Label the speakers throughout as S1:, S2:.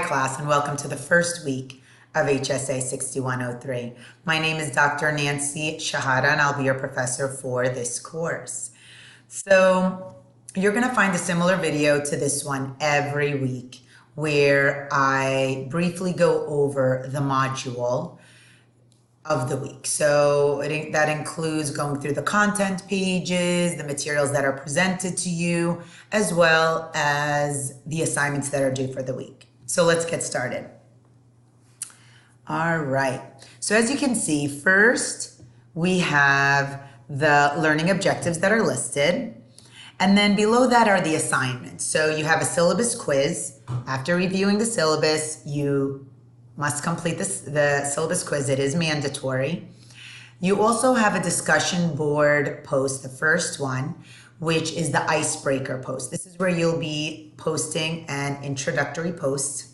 S1: class, and welcome to the first week of HSA 6103. My name is Dr. Nancy Shahada, and I'll be your professor for this course. So you're going to find a similar video to this one every week where I briefly go over the module of the week. So that includes going through the content pages, the materials that are presented to you, as well as the assignments that are due for the week. So let's get started. All right. So as you can see, first we have the learning objectives that are listed. And then below that are the assignments. So you have a syllabus quiz. After reviewing the syllabus, you must complete the syllabus quiz. It is mandatory. You also have a discussion board post, the first one, which is the icebreaker post. This is where you'll be posting an introductory post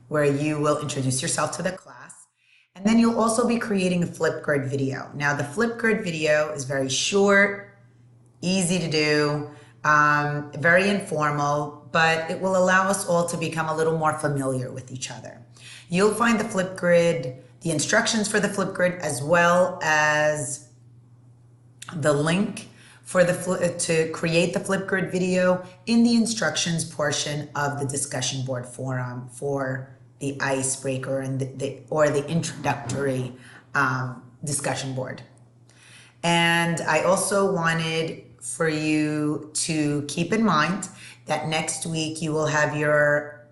S1: where you will introduce yourself to the class. And then you'll also be creating a Flipgrid video. Now the Flipgrid video is very short, easy to do, very informal, but it will allow us all to become a little more familiar with each other. You'll find the Flipgrid, the instructions for the Flipgrid, as well as the link for to create the Flipgrid video in the instructions portion of the discussion board forum for the icebreaker and the introductory discussion board. And I also wanted for you to keep in mind that next week you will have your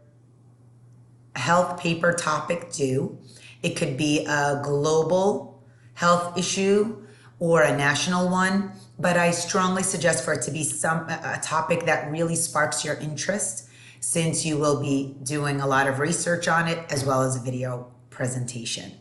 S1: health paper topic due. It could be a global health issue or a national one, but I strongly suggest for it to be a topic that really sparks your interest, since you will be doing a lot of research on it as well as a video presentation.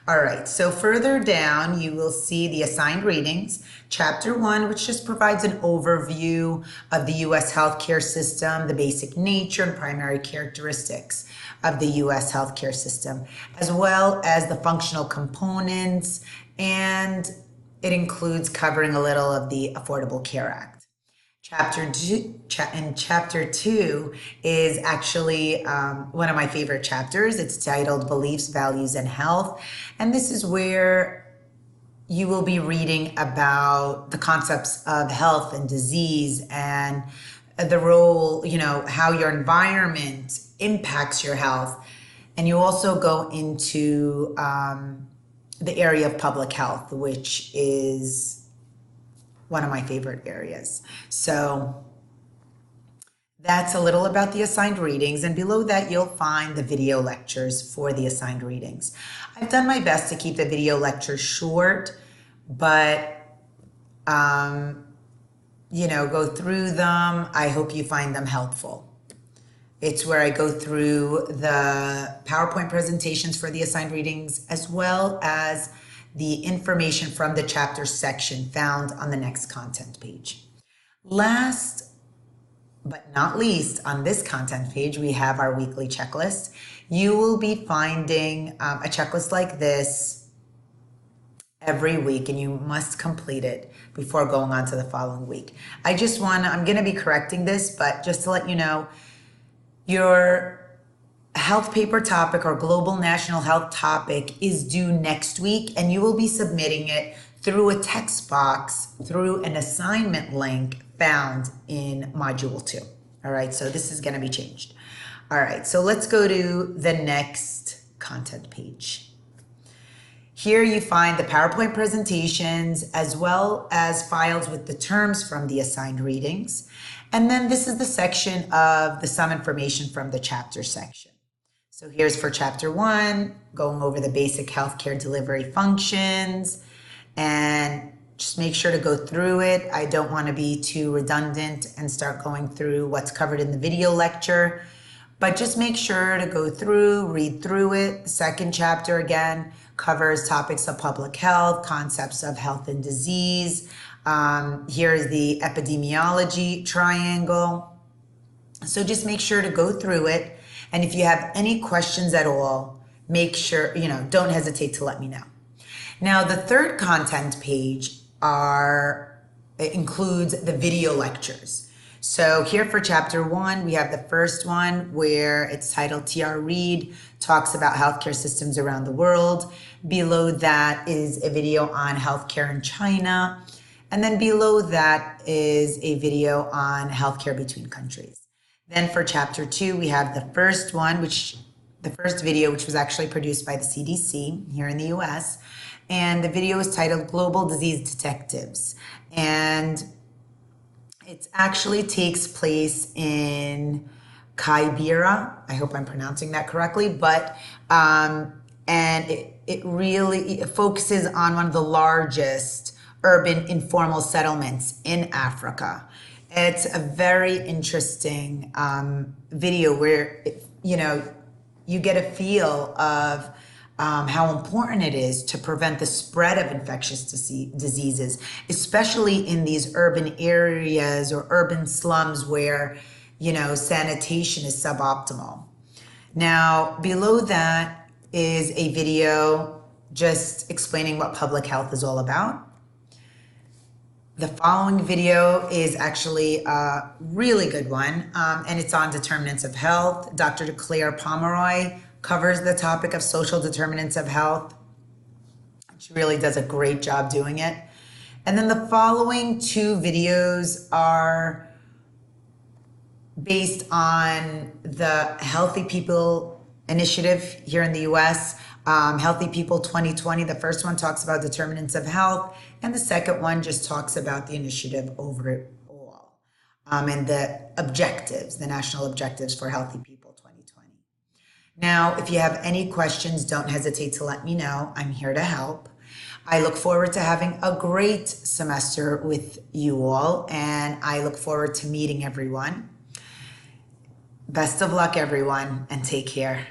S1: All right, so further down, you will see the assigned readings. Chapter 1, which just provides an overview of the U.S. healthcare system, the basic nature and primary characteristics of the U.S. healthcare system, as well as the functional components, and it includes covering a little of the Affordable Care Act. Chapter 2 is actually one of my favorite chapters. It's titled Beliefs, Values, and Health. And this is where you will be reading about the concepts of health and disease and the role, how your environment impacts your health. And you also go into the area of public health, which is one of my favorite areas. So that's a little about the assigned readings, and below that you'll find the video lectures for the assigned readings. I've done my best to keep the video lectures short, but go through them. I hope you find them helpful. It's where I go through the PowerPoint presentations for the assigned readings, as well as the information from the chapter section found on the next content page. Last but not least, on this content page, we have our weekly checklist. You will be finding a checklist like this every week, and you must complete it before going on to the following week. I'm going to be correcting this, but just to let you know, your health paper topic or global national health topic is due next week, and you will be submitting it through a text box through an assignment link found in module 2. All right, so this is going to be changed. All right, so let's go to the next content page. Here you find the PowerPoint presentations as well as files with the terms from the assigned readings. And then this is the section of some information from the chapter section. So here's for chapter 1, going over the basic healthcare delivery functions, and just make sure to go through it. I don't want to be too redundant and start going through what's covered in the video lecture, but just make sure to go through, read through it. The second chapter, again, covers topics of public health, concepts of health and disease. Here is the epidemiology triangle. So just make sure to go through it. And if you have any questions at all, make sure, don't hesitate to let me know. Now, the third content page includes the video lectures. So here for chapter 1, we have the first one where it's titled TR Reid talks about healthcare systems around the world. Below that is a video on healthcare in China. And then below that is a video on healthcare between countries. Then for chapter 2, we have the first one, the first video, which was actually produced by the CDC here in the US. And the video is titled Global Disease Detectives. And it actually takes place in Kibera. I hope I'm pronouncing that correctly, but and it focuses on one of the largest urban informal settlements in Africa. It's a very interesting video where you get a feel of how important it is to prevent the spread of infectious diseases, especially in these urban areas or urban slums where, sanitation is suboptimal. Now, below that is a video just explaining what public health is all about. The following video is actually a really good one, and it's on determinants of health. Dr. Claire Pomeroy covers the topic of social determinants of health. She really does a great job doing it. And then the following 2 videos are based on the Healthy People Initiative here in the US. Healthy People 2020, the first one talks about determinants of health, and the second one just talks about the initiative overall and the objectives, the national objectives for Healthy People 2020. Now, if you have any questions, don't hesitate to let me know. I'm here to help. I look forward to having a great semester with you all, and I look forward to meeting everyone. Best of luck, everyone, and take care.